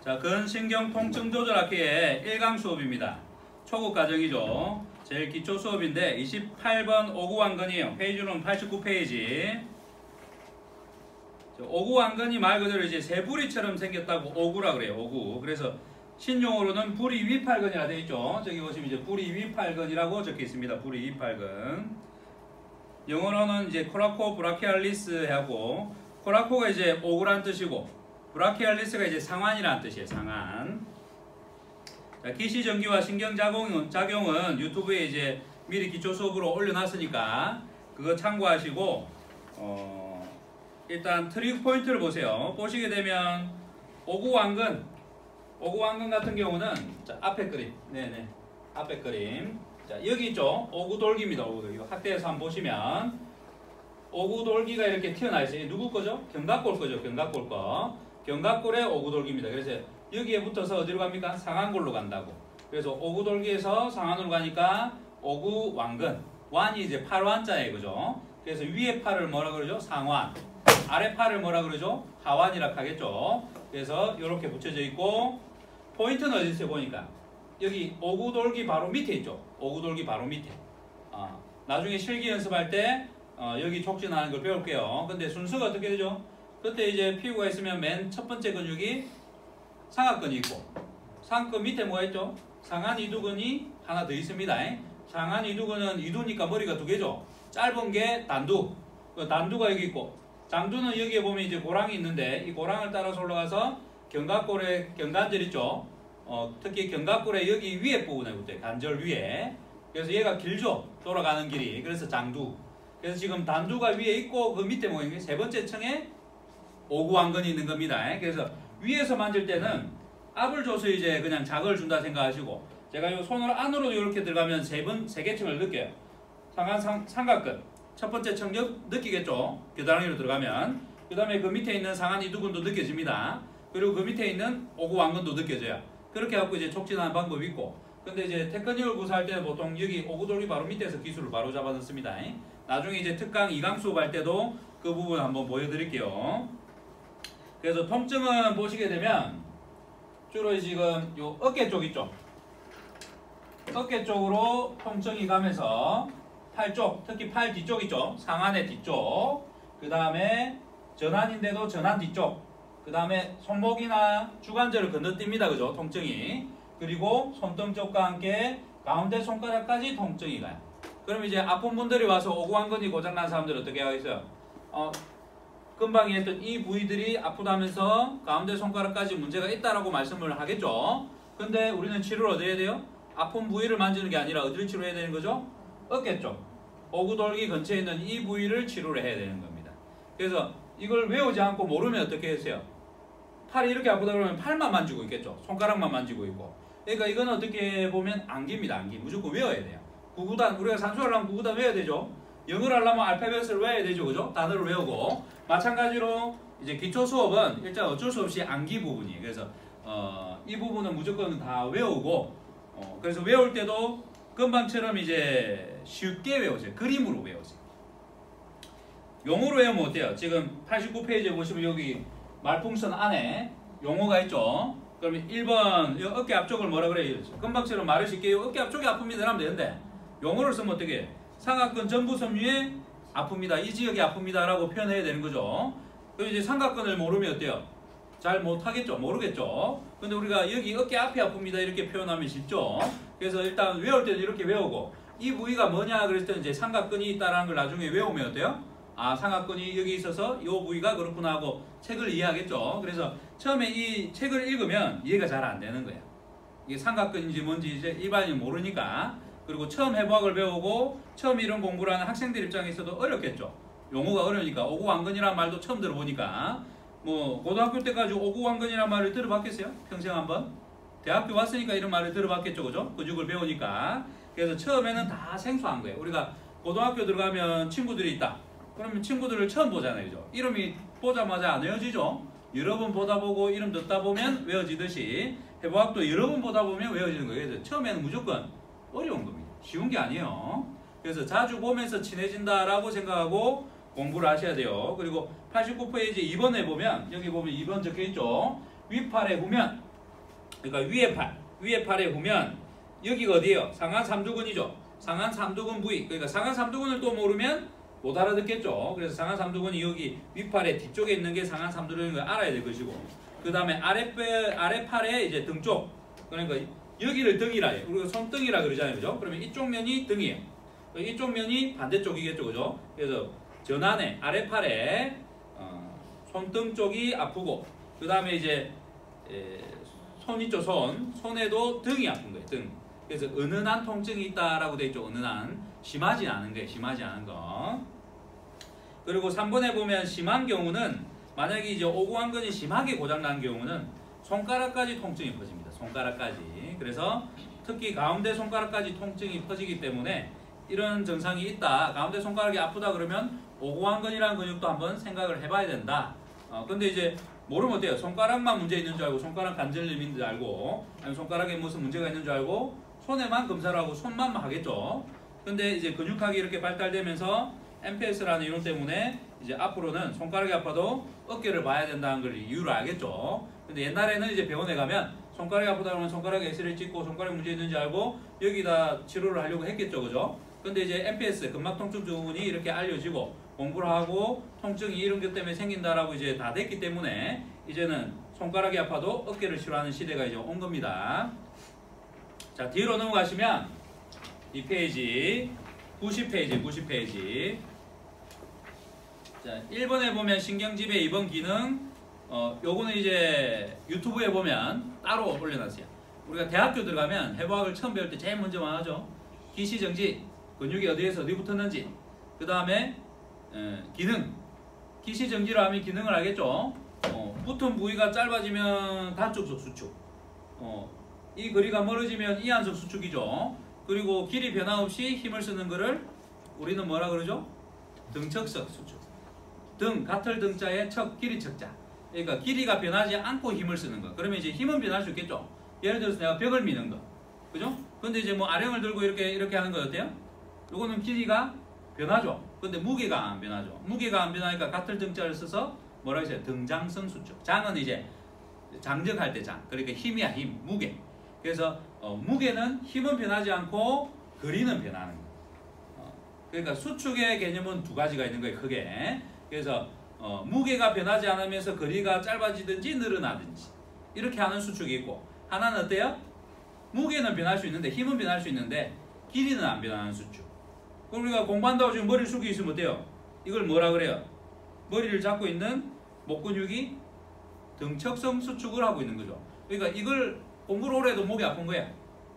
자, 근신경 통증 조절학회의 1강 수업입니다. 초급 과정이죠. 제일 기초 수업인데 28번 오구왕근이에요. 페이지로는 89페이지. 오구왕근이 말 그대로 이제 새부리처럼 생겼다고 오구라 그래요. 오구. 그래서 신용어로는 부리 위팔근이라 되어 있죠. 저기 보시면 이제 부리 위팔근이라고 적혀 있습니다. 부리 위팔근. 영어로는 이제 코라코 브라키알리스 하고, 코라코가 이제 오구란 뜻이고 브라키알리스가 이제 상완이라는 뜻이에요. 상완. 자, 기시전기와 신경작용은 유튜브에 이제 미리 기초 수업으로 올려놨으니까 그거 참고하시고, 일단 트릭 포인트를 보세요. 보시게 되면 오구왕근 같은 경우는, 자, 앞에 그림, 네네, 앞에 그림. 자, 여기 있죠. 오구돌기입니다. 오구돌기. 학대에서 한번 보시면 오구돌기가 이렇게 튀어나와 있어요. 누구 거죠? 견갑골 거죠. 견갑골 거. 견갑골의 오구돌기입니다. 그래서 여기에 붙어서 어디로 갑니까? 상완골로 간다고. 그래서 오구돌기에서 상완으로 가니까 오구왕근. 완이 이제 팔완자예요. 그죠? 그래서 위에 팔을 뭐라 그러죠? 상완. 아래 팔을 뭐라 그러죠? 하완이라 하겠죠. 그래서 이렇게 붙여져 있고, 포인트는 어디 있어요? 보니까 여기 오구돌기 바로 밑에 있죠. 오구돌기 바로 밑에. 나중에 실기 연습할 때 여기 촉진하는 걸 배울게요. 근데 순서가 어떻게 되죠? 그때 이제 피부가 있으면 맨 첫 번째 근육이 상악근이 있고, 상악근 밑에 뭐가 있죠? 상한 이두근이 하나 더 있습니다. 상한 이두근은 이두니까 머리가 두 개죠. 짧은 게 단두. 단두가 여기 있고, 장두는 여기에 보면 이제 고랑이 있는데, 이 고랑을 따라서 올라가서 견갑골에 견관절 있죠. 특히 견갑골의 여기 위에 부분에 붙어요. 관절 위에. 그래서 얘가 길죠. 돌아가는 길이. 그래서 장두. 그래서 지금 단두가 위에 있고 그 밑에 모양이 세 번째 층에 오구왕근이 있는 겁니다. 그래서 위에서 만질 때는 압을 줘서 이제 그냥 자극을 준다 생각하시고, 제가 이 손을 안으로 이렇게 들어가면 세 개 층을 느껴요. 삼각근. 첫 번째 층 느끼겠죠. 겨드랑이로 들어가면. 그 다음에 그 밑에 있는 상한 이두근도 느껴집니다. 그리고 그 밑에 있는 오구왕근도 느껴져요. 그렇게 해갖고 이제 촉진하는 방법이 있고, 근데 이제 테크닉을 구사할 때는 보통 여기 오구돌기 바로 밑에서 기술을 바로 잡아 넣습니다. 나중에 이제 특강 2강 수업할 때도 그 부분 한번 보여드릴게요. 그래서 통증은 보시게 되면 주로 지금 요 어깨 쪽 있죠. 어깨 쪽으로 통증이 가면서 팔 쪽, 특히 팔 뒤쪽 있죠. 상완의 뒤쪽. 그 다음에 전환인데도 전환 뒤쪽. 그 다음에 손목이나 주관절을 건너뜁니다. 그죠? 통증이. 그리고 손등 쪽과 함께 가운데 손가락까지 통증이 가요. 그럼 이제 아픈 분들이 와서 오구왕근이 고장난 사람들은 어떻게 하겠어요? 금방 했던 이 부위들이 아프다면서 가운데 손가락까지 문제가 있다라고 말씀을 하겠죠. 근데 우리는 치료를 어디 해야 돼요? 아픈 부위를 만지는 게 아니라 어디를 치료해야 되는 거죠? 어깨 쪽. 오구돌기 근처에 있는 이 부위를 치료를 해야 되는 겁니다. 그래서 이걸 외우지 않고 모르면 어떻게 했어요? 팔이 이렇게 아프다 그러면 팔만 만지고 있겠죠. 손가락만 만지고 있고. 그러니까 이건 어떻게 보면 암기입니다. 암기. 무조건 외워야 돼요. 구구단, 우리가 산수를 하려면 구구단 외워야 되죠. 영어를 하려면 알파벳을 외워야 되죠. 그죠? 단어를 외우고. 마찬가지로 이제 기초 수업은 일단 어쩔 수 없이 암기 부분이에요. 그래서 이 부분은 무조건 다 외우고, 그래서 외울 때도 금방처럼 이제 쉽게 외우세요. 그림으로 외우세요. 용어로 외우면 어때요? 지금 89페이지에 보시면 여기 말풍선 안에 용어가 있죠. 그러면 1번 어깨 앞쪽을 뭐라 그래요? 금방처럼 말을 쉽게 어깨 앞쪽이 아픕니다 하면 되는데, 용어를 쓰면 어떻게 해요? 상악근 전부섬유에 아픕니다. 이 지역이 아픕니다 라고 표현해야 되는 거죠. 그리고 이제 삼각근을 모르면 어때요? 잘 못하겠죠? 모르겠죠? 근데 우리가 여기 어깨 앞이 아픕니다 이렇게 표현하면 쉽죠? 그래서 일단 외울 때도 이렇게 외우고, 이 부위가 뭐냐 그랬을 때 이제 삼각근이 있다라는 걸 나중에 외우면 어때요? 삼각근이 여기 있어서 이 부위가 그렇구나 하고 책을 이해하겠죠. 그래서 처음에 이 책을 읽으면 이해가 잘 안 되는 거예요. 이게 삼각근인지 뭔지 이제 일반인이 모르니까. 그리고 처음 해부학을 배우고 처음 이런 공부를 하는 학생들 입장에 있어도 어렵겠죠. 용어가 어려우니까. 오구왕근이라는 말도 처음 들어보니까. 뭐 고등학교 때까지 오구왕근이라는 말을 들어봤겠어요? 평생 한번? 대학교 왔으니까 이런 말을 들어봤겠죠. 그죠? 근육을 배우니까. 그래서 처음에는 다 생소한 거예요. 우리가 고등학교 들어가면 친구들이 있다. 그러면 친구들을 처음 보잖아요. 그죠? 이름이 보자마자 안 외워지죠? 여러 번 보다 보고 이름 듣다 보면 외워지듯이 해부학도 여러 번 보다 보면 외워지는 거예요. 그래서 처음에는 무조건 어려운 겁니다. 쉬운 게 아니에요. 그래서 자주 보면서 친해진다라고 생각하고 공부를 하셔야 돼요. 그리고 89페이지 2번에 보면, 여기 보면 2번 적혀있죠. 위팔의 후면, 그러니까 위에 팔의 후면 여기가 어디예요? 상하 삼두근이죠. 상하 삼두근 부위. 그러니까 상하 삼두근을 또 모르면 못 알아듣겠죠. 그래서 상하 삼두근이 여기 윗팔의 뒤쪽에 있는 게 상하 삼두근인 걸 알아야 될 것이고, 그 다음에 아래팔의 이제 등 쪽, 그러니까 여기를 등이라 해요. 우리가 손등이라 그러잖아요, 그죠? 그러면 이쪽 면이 등이에요. 이쪽 면이 반대쪽이겠죠, 그죠? 그래서 전환에 아래팔에 손등 쪽이 아프고, 그 다음에 이제 손 있죠, 손에도 등이 아픈 거예요, 등. 그래서 은은한 통증이 있다라고 돼 있죠, 은은한. 심하지 않은 거예요, 심하지 않은 거. 그리고 3번에 보면 심한 경우는, 만약에 이제 오구완근이 심하게 고장난 경우는 손가락까지 통증이 퍼집니다, 손가락까지. 그래서 특히 가운데 손가락까지 통증이 퍼지기 때문에 이런 증상이 있다, 가운데 손가락이 아프다 그러면 오구완근이라는 근육도 한번 생각을 해봐야 된다. 근데 이제 모르면 어때요? 손가락만 문제 있는 줄 알고, 손가락 관절염 있는 줄 알고, 아니면 손가락에 무슨 문제가 있는 줄 알고 손에만 검사를 하고 손만 하겠죠. 근데 이제 근육학이 이렇게 발달되면서 MPS라는 이론 때문에 이제 앞으로는 손가락이 아파도 어깨를 봐야 된다는 걸 이유를 알겠죠. 근데 옛날에는 이제 병원에 가면 손가락이 아프다 그러면 손가락에 엑스레이 찍고 손가락에 문제 있는지 알고 여기다 치료를 하려고 했겠죠, 그죠? 근데 이제 MPS, 근막통증 증후군이 이렇게 알려지고 공부를 하고 통증이 이런 것 때문에 생긴다라고 이제 다 됐기 때문에 이제는 손가락이 아파도 어깨를 치료하는 시대가 이제 온 겁니다. 자, 뒤로 넘어가시면 이 페이지 90페이지. 자, 1번에 보면 신경지배 2번 기능, 요거는 이제 유튜브에 보면 따로 올려놨어요. 우리가 대학교 들어가면 해부학을 처음 배울 때 제일 먼저 말하죠. 기시정지, 근육이 어디에서 어디 붙었는지, 그 다음에 기능, 기시정지로 하면 기능을 알겠죠. 붙은 부위가 짧아지면 다쪽석 수축, 이 거리가 멀어지면 이안석 수축이죠. 그리고 길이 변화 없이 힘을 쓰는 거를 우리는 뭐라 그러죠? 등척석 수축. 등, 같을 등자에 척, 길이 척자. 그러니까 길이가 변하지 않고 힘을 쓰는 거. 그러면 이제 힘은 변할 수 있겠죠. 예를 들어서 내가 벽을 미는 거, 그죠? 근데 이제 뭐 아령을 들고 이렇게 하는 거 어때요? 요거는 길이가 변하죠. 근데 무게가 안 변하죠. 무게가 안 변하니까 같을 등자를 써서 뭐라 했어요? 등장성 수축. 장은 이제 장적할 때 장. 그러니까 힘이야, 힘, 무게. 그래서 무게는 힘은 변하지 않고 거리는 변하는 거. 그러니까 수축의 개념은 두 가지가 있는 거예요, 크게. 그래서 무게가 변하지 않으면서 거리가 짧아지든지 늘어나든지 이렇게 하는 수축이 있고, 하나는 어때요? 무게는 변할 수 있는데 힘은 변할 수 있는데 길이는 안 변하는 수축. 그럼 우리가 공부한다고 지금 머리를 숙이고 있으면 어때요? 이걸 뭐라 그래요? 머리를 잡고 있는 목 근육이 등척성 수축을 하고 있는 거죠. 그러니까 이걸 공부를 오래 해도 목이 아픈 거야,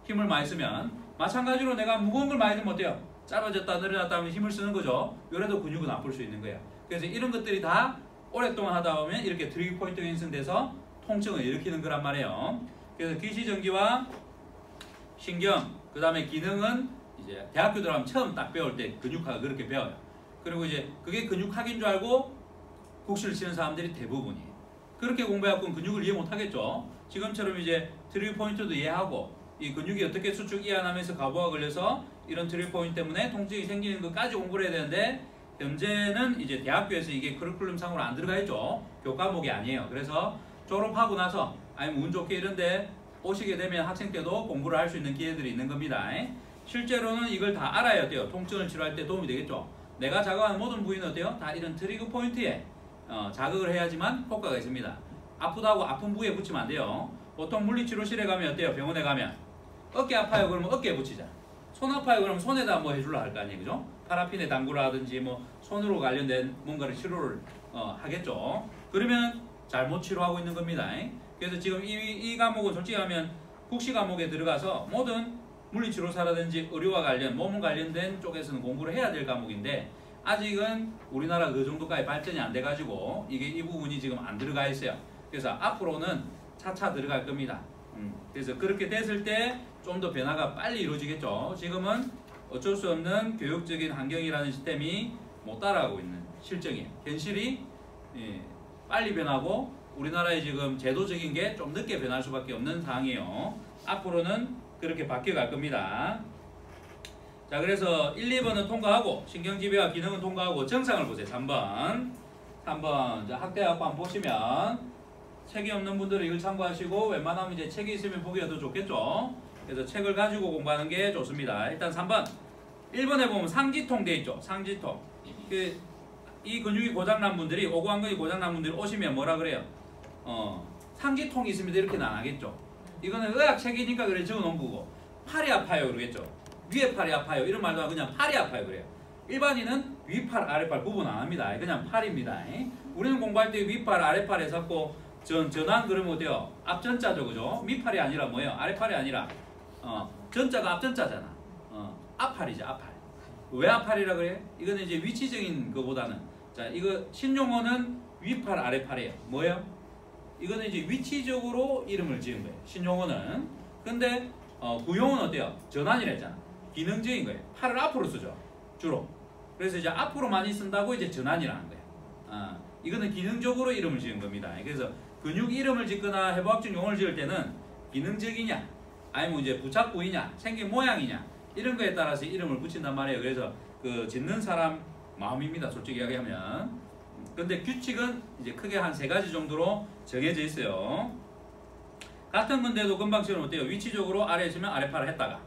힘을 많이 쓰면. 마찬가지로 내가 무거운 걸 많이 들면 어때요? 짧아졌다 늘어났다 하면 힘을 쓰는 거죠. 요래도 근육은 아플 수 있는 거야. 그래서 이런 것들이 다 오랫동안 하다 보면 이렇게 트리거 포인트가 형성돼서 통증을 일으키는 거란 말이에요. 그래서 기시정지와 신경, 그 다음에 기능은 이제 대학교 들어가면 처음 딱 배울 때 근육학을 그렇게 배워요. 그리고 이제 그게 근육학인 줄 알고 국시를 치는 사람들이 대부분이에요. 그렇게 공부해갖고 근육을 이해 못하겠죠. 지금처럼 이제 트리거 포인트도 이해하고 이 근육이 어떻게 수축 이완하면서 가부가 걸려서 이런 트리거 포인트 때문에 통증이 생기는 것까지 공부를 해야 되는데, 현재는 이제 대학교에서 이게 커리큘럼상으로 안 들어가 있죠. 교과목이 아니에요. 그래서 졸업하고 나서 아니면 운 좋게 이런데 오시게 되면 학생 때도 공부를 할 수 있는 기회들이 있는 겁니다. 실제로는 이걸 다 알아야 돼요. 통증을 치료할 때 도움이 되겠죠. 내가 자극하는 모든 부위는 어때요? 다 이런 트리거 포인트에 자극을 해야지만 효과가 있습니다. 아프다고 아픈 부위에 붙이면 안 돼요. 보통 물리치료실에 가면 어때요? 병원에 가면 어깨 아파요 그러면 어깨에 붙이자. 손 아파요 그러면 손에다 뭐 해줄라 할 거 아니에요, 그죠? 파라핀에 담그라든지 뭐 손으로 관련된 뭔가를 치료를 하겠죠. 그러면 잘못 치료하고 있는 겁니다. 그래서 지금 이 과목은 솔직히 하면 국시 과목에 들어가서 모든 물리치료사라든지 의료와 관련, 몸 관련된 쪽에서는 공부를 해야 될 과목인데, 아직은 우리나라 그 정도까지 발전이 안 돼가지고 이게 이 부분이 지금 안 들어가 있어요. 그래서 앞으로는 차차 들어갈 겁니다. 그래서 그렇게 됐을 때 좀 더 변화가 빨리 이루어지겠죠. 지금은 어쩔 수 없는 교육적인 환경이라는 시스템이 못 따라가고 있는 실정이에요. 현실이 빨리 변하고 우리나라의 지금 제도적인 게 좀 늦게 변할 수밖에 없는 상황이에요. 앞으로는 그렇게 바뀌어갈 겁니다. 자, 그래서 1, 2번은 통과하고 신경지배와 기능은 통과하고 정상을 보세요. 3번. 자, 학대학과 한번 보시면 책이 없는 분들은 이걸 참고하시고 웬만하면 이제 책이 있으면 보기가 더 좋겠죠. 그래서 책을 가지고 공부하는 게 좋습니다. 일단 3번 1번에 보면 상지통 돼 있죠. 상지통. 이 근육이 고장난 분들이 오구완근이 고장난 분들이 오시면 뭐라 그래요? 상지통이 있으면 이렇게는 안 하겠죠. 이거는 의학책이니까 그래 적어놓은 거고 팔이 아파요 그러겠죠. 위에 팔이 아파요 이런 말도 하고 그냥 팔이 아파요 그래요. 일반인은 위팔 아래팔 구분 안 합니다. 그냥 팔입니다. 우리는 공부할 때 위팔 아래팔 해서 전환 그러면 어때요? 앞전자죠 그죠? 밑팔이 아니라 뭐예요? 아래팔이 아니라 전자가 앞전자잖아. 앞팔이죠 앞팔. 왜 앞팔이라 그래요? 이거는 이제 위치적인 것보다는 자 이거 신용어는 위팔 아래팔이에요. 뭐예요? 이거는 이제 위치적으로 이름을 지은 거예요. 신용어는. 근데 구용어는 어때요? 전환이라 했잖아. 기능적인 거예요. 팔을 앞으로 쓰죠. 주로. 그래서 이제 앞으로 많이 쓴다고 이제 전환이라는 거예요. 이거는 기능적으로 이름을 지은 겁니다. 그래서 근육 이름을 짓거나 해부학적 용어를 지을 때는 기능적이냐 아니면 이제 부착 부위냐 생긴 모양이냐 이런 거에 따라서 이름을 붙인단 말이에요. 그래서 그 짓는 사람 마음입니다. 솔직히 이야기하면. 근데 규칙은 이제 크게 한 3가지 정도로 정해져 있어요. 같은 건데도 금방처럼 어때요? 위치적으로 아래에 있으면 아래팔을 했다가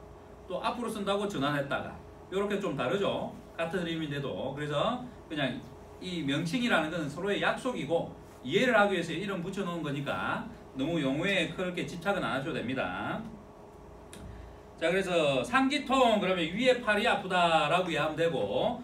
또 앞으로 쓴다고 전환했다가 이렇게 좀 다르죠. 같은 의미인데도. 그래서 그냥 이 명칭이라는 것은 서로의 약속이고 이해를 하기 위해서 이름 붙여놓은 거니까 너무 용어에 그렇게 집착은 안 하셔도 됩니다. 자 그래서 상지통 그러면 위에 팔이 아프다라고 이해하면 되고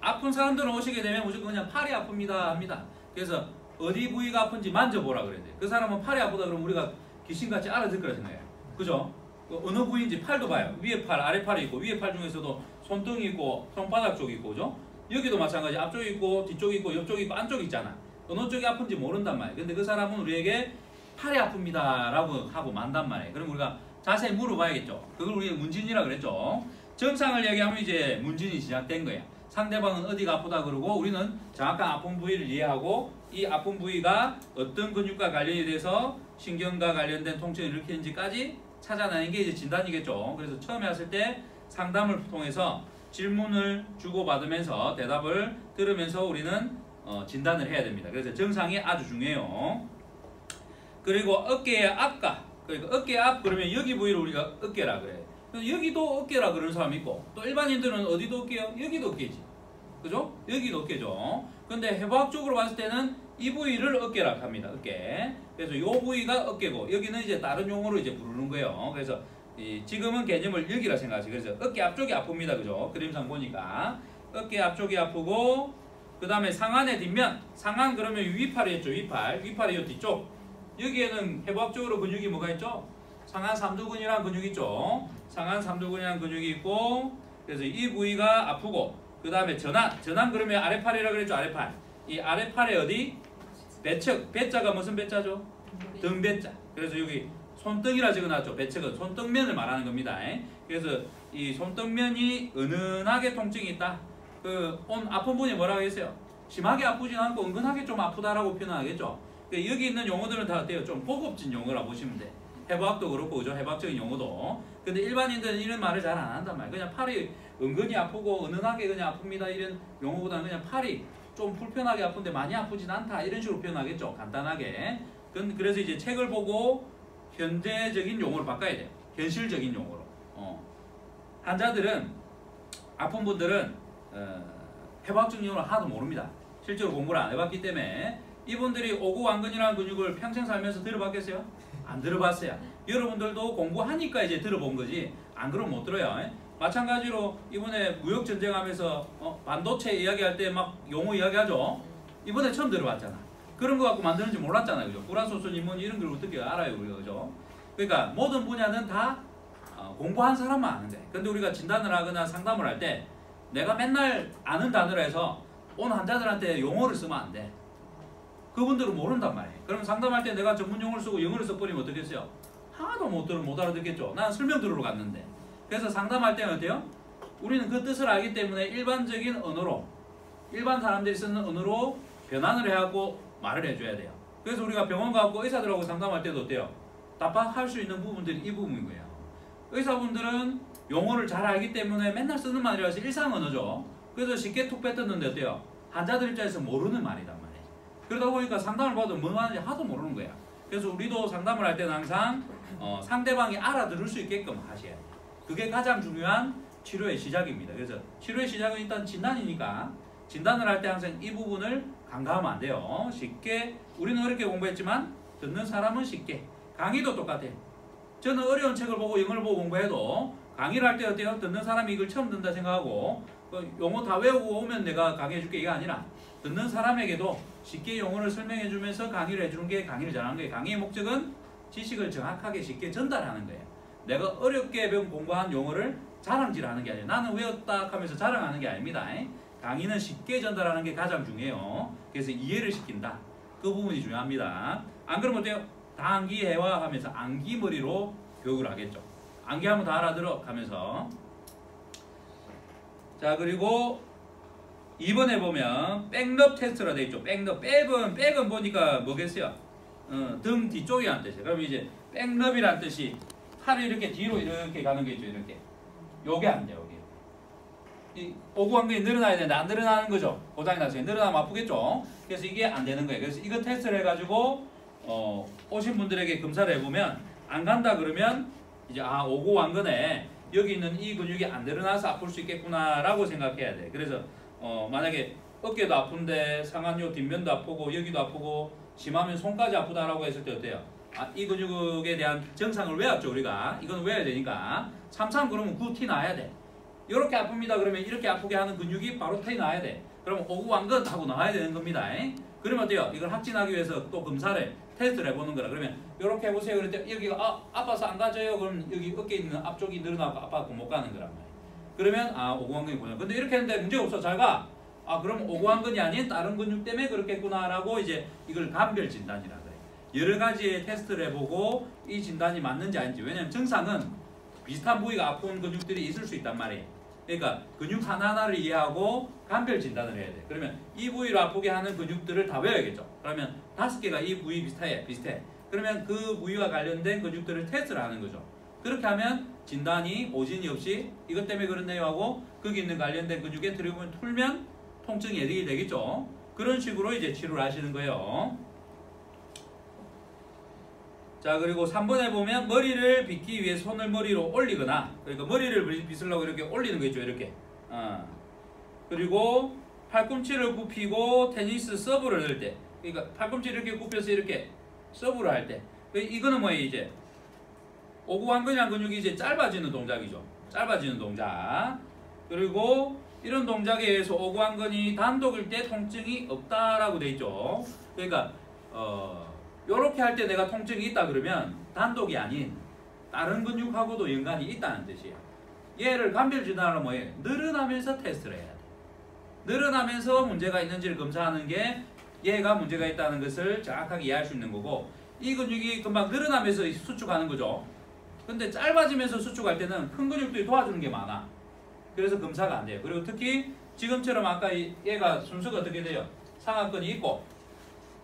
아픈 사람들은 오시게 되면 무조건 그냥 팔이 아픕니다 합니다. 그래서 어디 부위가 아픈지 만져보라 그래야 돼요. 그 사람은 팔이 아프다 그러면 우리가 귀신같이 알아들 거라 생각해요. 그죠? 어느 부위인지 팔도 봐요. 위에 팔, 아래 팔이 있고 위에 팔 중에서도 손등이 있고 손바닥 쪽이 있고 그죠? 여기도 마찬가지 앞쪽이 있고 뒤쪽이 있고 옆쪽이 있고 안쪽이 있잖아. 어느 쪽이 아픈지 모른단 말이에요. 근데 그 사람은 우리에게 팔이 아픕니다 라고 하고 만단 말이에요. 그럼 우리가 자세히 물어봐야겠죠. 그걸 우리가 문진이라 그랬죠. 증상을 얘기하면 이제 문진이 시작된 거예요. 상대방은 어디가 아프다 그러고 우리는 정확한 아픈 부위를 이해하고 이 아픈 부위가 어떤 근육과 관련이 돼서 신경과 관련된 통증을 일으키는지까지 찾아내는 게 이제 진단이겠죠. 그래서 처음에 왔을 때 상담을 통해서 질문을 주고받으면서 대답을 들으면서 우리는 진단을 해야 됩니다. 그래서 증상이 아주 중요해요. 그리고 어깨의 앞과 그러니까 어깨 앞 그러면 여기 부위를 우리가 어깨라 그래. 여기도 어깨라 그러는 사람이 있고 또 일반인들은 어디도 어깨요? 여기도 어깨지. 그죠? 여기도 어깨죠. 근데 해부학적으로 봤을 때는 이 부위를 어깨라 합니다. 어깨. 그래서 이 부위가 어깨고 여기는 이제 다른 용어로 이제 부르는 거예요. 그래서 지금은 개념을 여기라 생각하세요. 그래서 어깨 앞쪽이 아픕니다. 그죠? 그림상 보니까 어깨 앞쪽이 아프고 그 다음에 상안의 뒷면 상안 그러면 위팔이었죠. 위팔이 요 뒤쪽 여기에는 해부학적으로 근육이 뭐가 있죠? 상안 삼두근이라는 근육이 있죠. 상안 삼두근이라는 근육이 있고 그래서 이 부위가 아프고 그 다음에 전환 그러면 아래팔이라고 그랬죠. 아래팔. 이 아래팔에 어디? 배척. 배자가 무슨 배자죠? 등배자. 그래서 여기 손등이라 적어놨죠. 배척은 손등면을 말하는 겁니다. 그래서 이 손등면이 은은하게 통증이 있다. 아픈 분이 뭐라고 했어요? 심하게 아프진 않고 은근하게 좀 아프다라고 표현하겠죠. 여기 있는 용어들은 다 어때요? 좀 고급진 용어라 보시면 돼. 해부학도 그렇고 그죠? 해부학적인 용어도. 근데 일반인들은 이런 말을 잘 안 한단 말이에요. 그냥 팔이 은근히 아프고 은은하게 그냥 아픕니다. 이런 용어보다는 그냥 팔이 좀 불편하게 아픈데 많이 아프진 않다. 이런 식으로 표현하겠죠. 간단하게. 그래서 이제 책을 보고 현재적인 용어를 바꿔야 돼요. 현실적인 용어로. 환자들은 아픈 분들은 해부학적 용어를 하나도 모릅니다. 실제로 공부를 안 해봤기 때문에 이분들이 오구완근이라는 근육을 평생 살면서 들어봤겠어요? 안 들어봤어요. 여러분들도 공부하니까 이제 들어본 거지 안 그러면 못 들어요. 마찬가지로 이번에 무역전쟁하면서 반도체 이야기할 때 막 용어 이야기하죠. 이번에 처음 들어봤잖아. 그런 거 갖고 만드는지 몰랐잖아요. 그죠? 구라소스니 뭐니 이런 걸 어떻게 알아요 우리가. 그죠? 그러니까 모든 분야는 다 공부한 사람만 아는데 근데 우리가 진단을 하거나 상담을 할 때 내가 맨날 아는 단어로 해서 온 환자들한테 용어를 쓰면 안 돼. 그분들은 모른단 말이에요. 그럼 상담할 때 내가 전문 용어를 쓰고 영어를 써버리면 어떻겠어요? 하나도 못 알아듣겠죠. 난 설명 들으러 갔는데. 그래서 상담할 때는 어때요? 우리는 그 뜻을 알기 때문에 일반적인 언어로 일반 사람들이 쓰는 언어로 변환을 해갖고 말을 해줘야 돼요. 그래서 우리가 병원 가고 의사들하고 상담할 때도 어때요? 답할 수 있는 부분들이 이 부분인 거예요. 의사분들은 용어를 잘 알기 때문에 맨날 쓰는 말이라서 일상 언어죠. 그래서 쉽게 툭 뱉었는데 어때요? 환자들 입장에서 모르는 말이란 말이에요. 그러다 보니까 상담을 봐도 뭐 하는지 하도 모르는 거야. 그래서 우리도 상담을 할 때는 항상 상대방이 알아들을 수 있게끔 하셔야 돼요. 그게 가장 중요한 치료의 시작입니다. 그래서 치료의 시작은 일단 진단이니까 진단을 할 때 항상 이 부분을 간과하면 안 돼요. 쉽게 우리는 어렵게 공부했지만 듣는 사람은 쉽게. 강의도 똑같아요. 저는 어려운 책을 보고 영어를 보고 공부해도 강의를 할 때 어때요? 듣는 사람이 이걸 처음 듣는다 생각하고 용어 다 외우고 오면 내가 강의해줄게 이게 아니라 듣는 사람에게도 쉽게 용어를 설명해주면서 강의를 해주는 게 강의를 잘하는 거예요. 강의의 목적은 지식을 정확하게 쉽게 전달하는 거예요. 내가 어렵게 배운 공부한 용어를 자랑질하는 게 아니에요. 나는 외웠다 하면서 자랑하는 게 아닙니다. 강의는 쉽게 전달하는 게 가장 중요해요. 그래서 이해를 시킨다. 그 부분이 중요합니다. 안 그러면 어때요? 단기회화 하면서 암기머리로 교육을 하겠죠. 암기하면 다 알아들어 가면서. 자, 그리고 2번에 보면 백럽 테스트라 되어 있죠. 백럽. 백은 보니까 뭐겠어요? 등 뒤쪽이라는 뜻이에요. 그럼 이제 백럽이라는 뜻이 팔을 이렇게 뒤로 이렇게 가는 게 있죠. 이렇게. 요게 안 돼요. 요게. 이 오구완근이 늘어나야 되는데 안 늘어나는 거죠. 고장이 났어요. 늘어나면 아프겠죠. 그래서 이게 안 되는 거예요. 그래서 이거 테스트를 해가지고 오신 분들에게 검사를 해보면 안 간다 그러면 이제 오구완근에 여기 있는 이 근육이 안 늘어나서 아플 수 있겠구나 라고 생각해야 돼. 그래서 만약에 어깨도 아픈데 상완요 뒷면도 아프고 여기도 아프고 심하면 손까지 아프다라고 했을 때 어때요? 이 근육에 대한 정상을 외웠죠 우리가. 이건 외워야 되니까 3 그러면 구 티 나야 돼. 이렇게 아픕니다 그러면 이렇게 아프게 하는 근육이 바로 티 나야 돼. 그러면 오구완근 하고 나와야 되는 겁니다. 그러면 어때요? 이걸 확진하기 위해서 또 검사를 테스트를 해보는 거라. 그러면 이렇게 해보세요. 그럴 때 여기가 아파서 안 가져요. 그럼 여기 어깨에 있는 앞쪽이 늘어나고 아파서 못 가는 거란 말이에요. 그러면 오구완근이구나. 근데 이렇게 했는데 문제 없어. 잘 가. 그럼 오구완근이 아닌 다른 근육 때문에 그렇겠구나라고 이제 이걸 감별 진단이라 그래요. 여러 가지의 테스트를 해보고 이 진단이 맞는지 아닌지. 왜냐면 증상은 비슷한 부위가 아픈 근육들이 있을 수 있단 말이에요. 그러니까 근육 하나하나를 이해하고 감별 진단을 해야 돼. 그러면 이 부위를 아프게 하는 근육들을 다 외워야겠죠. 그러면 5개가 이 부위 비슷해. 그러면 그 부위와 관련된 근육들을 테스트를 하는 거죠. 그렇게 하면 진단이 오진이 없이 이것 때문에 그렇네요 하고 거기 있는 관련된 근육에 들어보면 풀면 통증이 예측이 되겠죠. 그런 식으로 이제 치료를 하시는 거예요. 자, 그리고 3번에 보면 머리를 빗기 위해 손을 머리로 올리거나, 그러니까 머리를 빗으려고 이렇게 올리는 거 있죠. 이렇게. 그리고 팔꿈치를 굽히고 테니스 서브를 넣을 때, 그러니까 팔꿈치를 이렇게 굽혀서 이렇게 서브를 할 때, 이거는 뭐예요? 이제 오구완근이라는 근육이 이제 짧아지는 동작이죠. 짧아지는 동작. 그리고 이런 동작에 의해서 오구완근이 단독일 때 통증이 없다라고 돼 있죠. 그러니까 요렇게 할 때 내가 통증이 있다 그러면 단독이 아닌 다른 근육하고도 연관이 있다는 뜻이에요. 얘를 감별 진단하려면 뭐예요? 늘어나면서 테스트를 해야 돼. 늘어나면서 문제가 있는지를 검사하는 게 얘가 문제가 있다는 것을 정확하게 이해할 수 있는 거고, 이 근육이 금방 늘어나면서 수축하는 거죠. 근데 짧아지면서 수축할 때는 큰 근육들이 도와주는 게 많아. 그래서 검사가 안 돼요. 그리고 특히 지금처럼 아까 얘가 순서가 어떻게 돼요? 상완근이 있고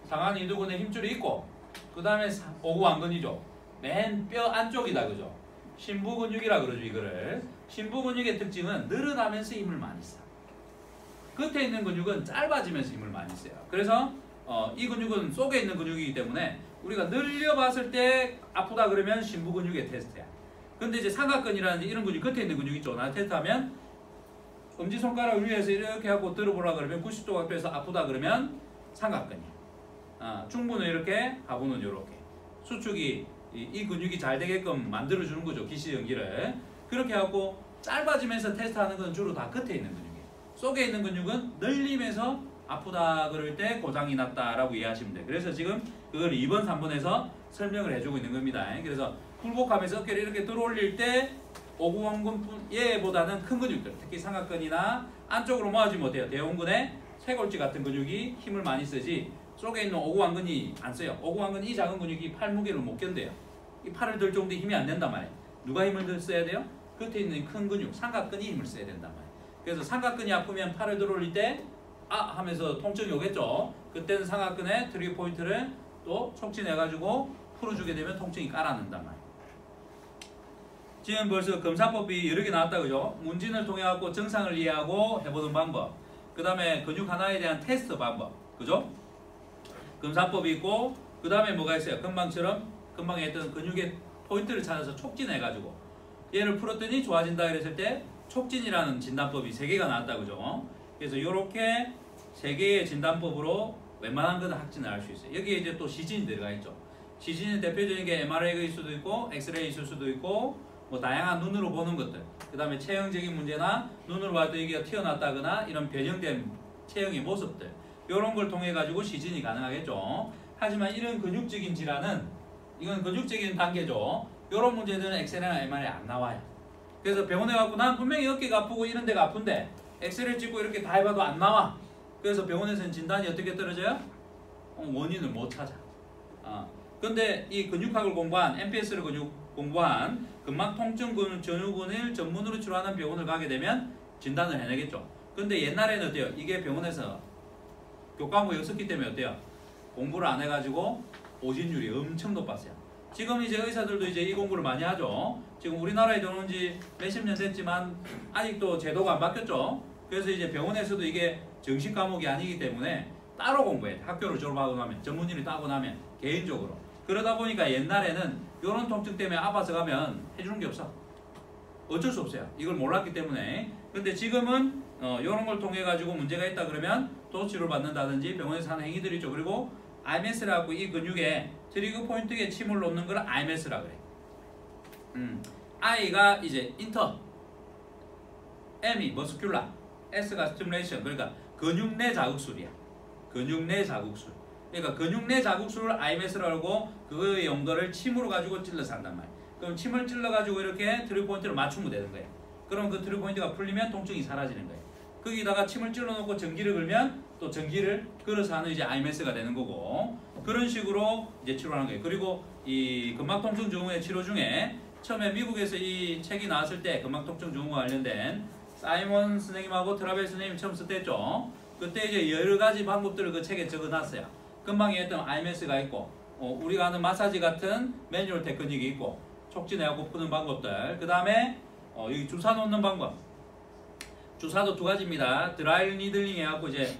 상완 이두근의 힘줄이 있고 그 다음에 오구완근이죠. 맨 뼈 안쪽이다. 그죠? 심부근육이라 그러죠. 이거를. 심부근육의 특징은 늘어나면서 힘을 많이 써. 끝에 있는 근육은 짧아지면서 힘을 많이 써요. 그래서 이 근육은 속에 있는 근육이기 때문에 우리가 늘려봤을 때 아프다 그러면 심부근육의 테스트야. 근데 이제 삼각근이라는 이런 근육, 끝에 있는 근육 있죠. 나 테스트하면 엄지손가락 위에서 이렇게 하고 들어보라 그러면 90도 각도에서 아프다 그러면 삼각근이야. 중부는 이렇게, 하부는 이렇게. 수축이 이 근육이 잘 되게끔 만들어주는 거죠. 기시연기를. 그렇게 하고 짧아지면서 테스트하는 건 주로 다 끝에 있는 근육이에요. 속에 있는 근육은 늘리면서 아프다 그럴 때 고장이 났다라고 이해하시면 돼요. 그래서 지금 그걸 2번, 3번에서 설명을 해주고 있는 겁니다. 그래서 굴복하면서 어깨를 이렇게 들어올릴 때 오구완근 얘보다는 큰 근육들, 특히 삼각근이나 안쪽으로 모아지면 어때요? 대원근의 쇄골지 같은 근육이 힘을 많이 쓰지 속에 있는 오구완근이 안 써요. 오구완근 이 작은 근육이 팔 무게를 못 견뎌요. 이 팔을 들 정도의 힘이 안 된단 말이에요. 누가 힘을 더 써야 돼요? 끝에 있는 큰 근육, 삼각근이 힘을 써야 된단 말이에요. 그래서 삼각근이 아프면 팔을 들어올릴 때 하면서 통증이 오겠죠. 그때는 삼각근의 트리거 포인트를 또 촉진해가지고 풀어주게 되면 통증이 깔아낸단 말이에요. 지금 벌써 검사법이 여러 개 나왔다. 그죠? 문진을 통해 갖고 증상을 이해하고 해보는 방법, 그 다음에 근육 하나에 대한 테스트 방법, 그죠? 금사법이 있고 그 다음에 뭐가 있어요? 금방 했던 근육의 포인트를 찾아서 촉진해가지고 얘를 풀었더니 좋아진다 그랬을 때 촉진이라는 진단법이 3개가 나왔다 그죠? 그래서 이렇게 3개의 진단법으로 웬만한 거는 확진을 할 수 있어요. 여기에 이제 또 시진이 들어가 있죠. 시진은 대표적인 게 MRI일 수도 있고 엑스레이 있을 수도 있고 뭐 다양한 눈으로 보는 것들, 그 다음에 체형적인 문제나 눈으로 봐도 이게 튀어났다거나 이런 변형된 체형의 모습들, 이런 걸 통해 가지고 시진이 가능하겠죠. 하지만 이런 근육적인 질환은 이건 근육적인 단계죠. 이런 문제들은 엑스레이나 MRI 안 나와요. 그래서 병원에 가고 난 분명히 어깨가 아프고 이런 데가 아픈데 엑스레이 찍고 이렇게 다 해봐도 안 나와. 그래서 병원에서는 진단이 어떻게 떨어져요? 원인을 못 찾아. 근데 이 근육학을 공부한 MPS를 공부한 근막통증 전후군을 전문으로 치료하는 병원을 가게 되면 진단을 해내겠죠. 근데 옛날에는 어때요? 이게 병원에서 교과목이 없었기 때문에 어때요? 공부를 안 해가지고 오진율이 엄청 높았어요. 지금 이제 의사들도 이제 이 공부를 많이 하죠. 지금 우리나라에 들어온 지 몇십 년 됐지만 아직도 제도가 안 바뀌었죠. 그래서 이제 병원에서도 이게 정식 과목이 아니기 때문에 따로 공부해. 학교를 졸업하고 나면, 전문의를 따고 나면 개인적으로. 그러다 보니까 옛날에는 이런 통증 때문에 아파서 가면 해주는 게 없어. 어쩔 수 없어요. 이걸 몰랐기 때문에. 근데 지금은 이런 걸 통해 가지고 문제가 있다 그러면 도치료를 받는다든지 병원에서 하는 행위들이 있죠. 그리고 IMS라고 이 근육에 트리거 포인트에 침을 놓는 걸 IMS라 그래. I가 이제 인터, M이 머스큘라, S가 스티뮬레이션. 그러니까 근육 내 자극술이야. 근육 내 자극술. 그러니까 근육 내 자극술을 IMS라고 하고 그거의 용도를 침으로 가지고 찔러서 한단 말이야. 그럼 침을 찔러 가지고 이렇게 트리거 포인트를 맞추면 되는 거예요. 그럼 그 트리거 포인트가 풀리면 통증이 사라지는 거예요. 거기다가 침을 찔러 놓고 전기를 걸면 또 전기를 걸어서 하는 이제 IMS가 되는 거고, 그런 식으로 이제 치료하는 거예요. 그리고 이 근막통증 증후군의 치료 중에 처음에 미국에서 이 책이 나왔을 때 근막통증 증후군과 관련된 사이먼 선생님하고 트라벨 선생님이 처음 썼댔죠. 그때 이제 여러 가지 방법들을 그 책에 적어놨어요. 금방 얘기했던 IMS가 있고, 우리가 하는 마사지 같은 매뉴얼 테크닉이 있고, 촉진해갖고 푸는 방법들. 그 다음에 여기 주사 놓는 방법. 주사도 2가지입니다. 드라이 니들링 해갖고 이제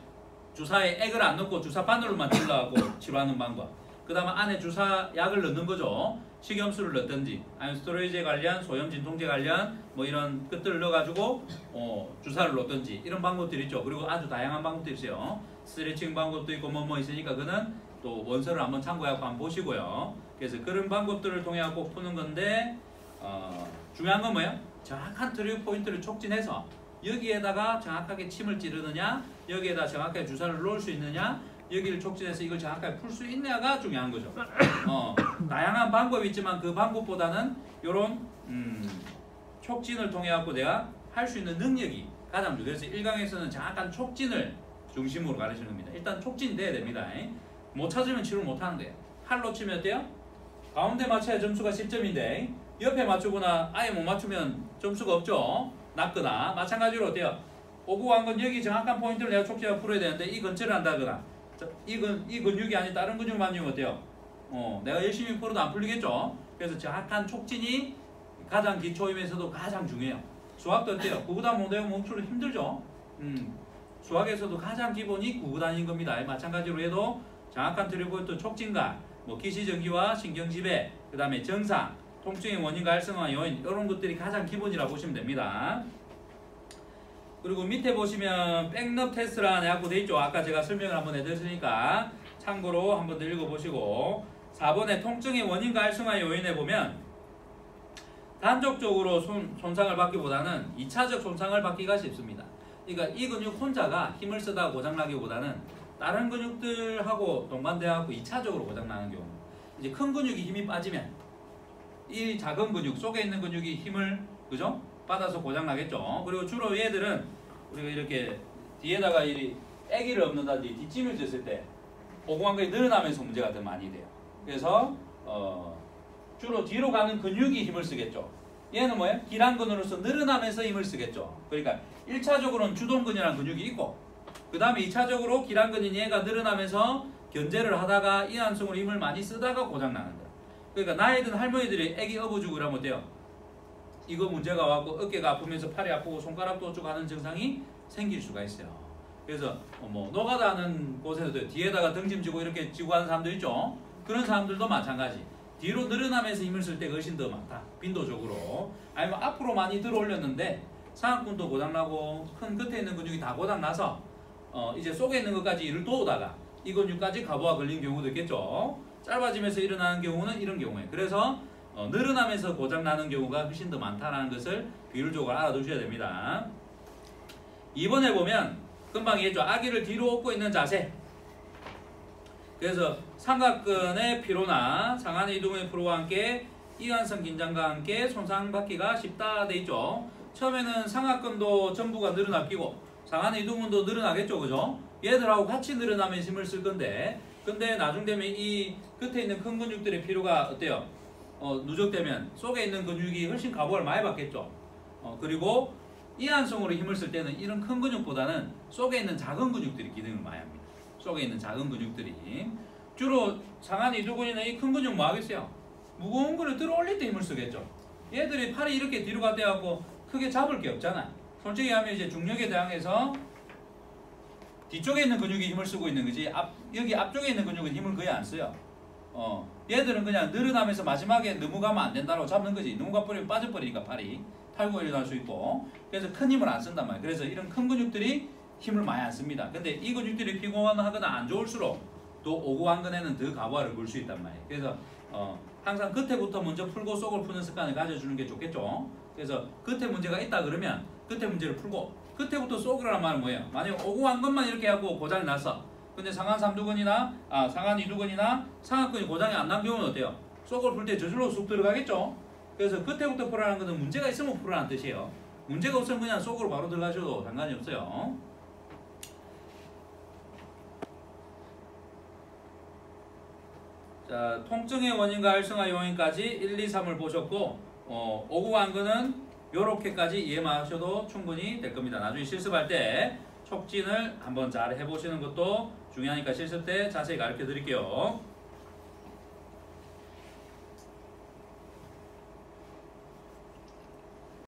주사에 액을 안 넣고 주사 바늘로만 찔러갖고 치료하는 방법. 그 다음에 안에 주사 약을 넣는 거죠. 식염수를 넣든지 아니면 스테로이드에 관련, 소염 진통제 관련 뭐 이런 것들을 넣어가지고 주사를 놓든지 이런 방법들이 있죠. 그리고 아주 다양한 방법들이 있어요. 스트레칭 방법도 있고 뭐 있으니까 그는 또 원서를 한번 참고해갖고 한번 보시고요. 그래서 그런 방법들을 통해갖고 푸는 건데 중요한 건 뭐예요? 정확한 트리거 포인트를 촉진해서 여기에다가 정확하게 침을 찌르느냐, 여기에다 정확하게 주사를 놓을 수 있느냐, 여기를 촉진해서 이걸 정확하게 풀 수 있느냐가 중요한 거죠. 다양한 방법이 있지만 그 방법보다는 이런 촉진을 통해 갖고 내가 할 수 있는 능력이 가장 중요해요. 그래서 1강에서는 정확한 촉진을 중심으로 가르치는 겁니다. 일단 촉진돼야 됩니다. 못 찾으면 치료를 못 하는 거예요. 팔로 치면 어때요? 가운데 맞춰야 점수가 10점인데 옆에 맞추거나 아예 못 맞추면 점수가 없죠. 낮거나. 마찬가지로 어때요? 오고 간 건 여기 정확한 포인트를 내가 촉진하고 풀어야 되는데 이 근처를 한다거나 이 근육이 아닌 다른 근육만 주면 어때요? 내가 열심히 풀어도 안 풀리겠죠? 그래서 정확한 촉진이 가장 기초임에서도 가장 중요해요. 수학도 어때요? 구구단 못 외우면 멈추기 힘들죠? 수학에서도 가장 기본이 구구단인 겁니다. 마찬가지로 해도 정확한 트리거 포인트 촉진과 뭐 기시전기와 신경지배, 그 다음에 정상, 통증의 원인과 활성화 요인 이런 것들이 가장 기본이라고 보시면 됩니다. 그리고 밑에 보시면 백럽 테스트라는 해갖고 돼 있죠. 아까 제가 설명을 한번 해드렸으니까 참고로 한번 더 읽어보시고 4번에 통증의 원인과 활성화 요인에 보면 단적적으로 손상을 받기보다는 2차적 손상을 받기가 쉽습니다. 그러니까 이 근육 혼자가 힘을 쓰다가 고장나기보다는 다른 근육들하고 동반돼갖고 2차적으로 고장나는 경우. 이제 큰 근육이 힘이 빠지면 이 작은 근육 속에 있는 근육이 힘을 그죠? 받아서 고장나겠죠. 그리고 주로 얘들은 우리가 이렇게 뒤에다가 이 애기를 엎는다든지 뒷짐을 졌을 때 오공간근이 늘어나면서 문제가 더 많이 돼요. 그래서 주로 뒤로 가는 근육이 힘을 쓰겠죠. 얘는 뭐예요? 기란근으로서 늘어나면서 힘을 쓰겠죠. 그러니까 1차적으로는 주동근이라는 근육이 있고 그 다음에 2차적으로 기란근인 얘가 늘어나면서 견제를 하다가 이완성으로 힘을 많이 쓰다가 고장나는 거야. 그러니까 나이 든 할머니들이 애기 업어주고 그러면 어때요? 이거 문제가 왔고 어깨가 아프면서 팔이 아프고 손가락도 어쩌고 하는 증상이 생길 수가 있어요. 그래서 뭐 노가다하는 곳에서도 뒤에다가 등짐지고 이렇게 지고 하는 사람들 있죠. 그런 사람들도 마찬가지. 뒤로 늘어나면서 힘을 쓸 때가 훨씬 더 많다. 빈도적으로. 아니면 앞으로 많이 들어 올렸는데 상악근도 고장나고 큰 끝에 있는 근육이 다 고장나서 이제 속에 있는 것까지 일을 도우다가 이 근육까지 가부가 걸린 경우도 있겠죠. 짧아지면서 일어나는 경우는 이런 경우에. 그래서 늘어나면서 고장나는 경우가 훨씬 더 많다는 것을 비율적으로 알아두셔야 됩니다. 2번에 보면 금방 얘기했죠. 아기를 뒤로 업고 있는 자세. 그래서 삼각근의 피로나 상하의 이두근의 피로와 함께 이완성 긴장과 함께 손상받기가 쉽다 돼 있죠. 처음에는 삼각근도 전부가 늘어날 끼고 상하의 이두근도 늘어나겠죠. 그죠? 얘들하고 같이 늘어나면 힘을 쓸 건데 근데 나중 되면 이 끝에 있는 큰 근육들의 피로가 어때요? 누적되면 속에 있는 근육이 훨씬 가부를 많이 받겠죠. 그리고 이완성으로 힘을 쓸 때는 이런 큰 근육보다는 속에 있는 작은 근육들이 기능을 많이 합니다. 속에 있는 작은 근육들이 주로 상하의 이두근이나 이 큰 근육 뭐 하겠어요? 무거운 거를 들어 올릴 때 힘을 쓰겠죠. 얘들이 팔이 이렇게 뒤로 갔대갖고 크게 잡을 게 없잖아. 솔직히 하면 이제 중력에 대항해서 뒤쪽에 있는 근육이 힘을 쓰고 있는 거지 여기 앞쪽에 있는 근육은 힘을 거의 안 써요. 얘들은 그냥 늘어나면서 마지막에 너무 가면 안 된다고 잡는 거지. 너무 가버리면 빠져버리니까 팔이 탈구가 일어날 수 있고 그래서 큰 힘을 안 쓴단 말이에요. 그래서 이런 큰 근육들이 힘을 많이 안 씁니다. 근데 이 근육들이 피곤하거나 안 좋을수록 또 오구완근에는 더 가부하를 걸 수 있단 말이에요. 그래서 항상 끝에부터 먼저 풀고 속을 푸는 습관을 가져주는 게 좋겠죠. 그래서 끝에 문제가 있다 그러면 끝에 문제를 풀고 끝에부터 속으라는 말은 뭐예요? 만약에 오구완근만 이렇게 하고 고장이 났어. 근데 상하 삼두근이나 상하 이두근이나 상하근이 고장이 안 난 경우는 어때요? 속을 풀 때 저절로 쑥 들어가겠죠. 그래서 끝에부터 풀라는 것은 문제가 있으면 풀라는 뜻이에요. 문제가 없으면 그냥 속으로 바로 들어가셔도 상관이 없어요. 자, 통증의 원인과 활성화 요인까지 1, 2, 3을 보셨고 오구완근은 요렇게까지 이해만 하셔도 충분히 될 겁니다. 나중에 실습할 때 촉진을 한번 잘 해보시는 것도 중요하니까 실습 때 자세히 가르쳐 드릴게요.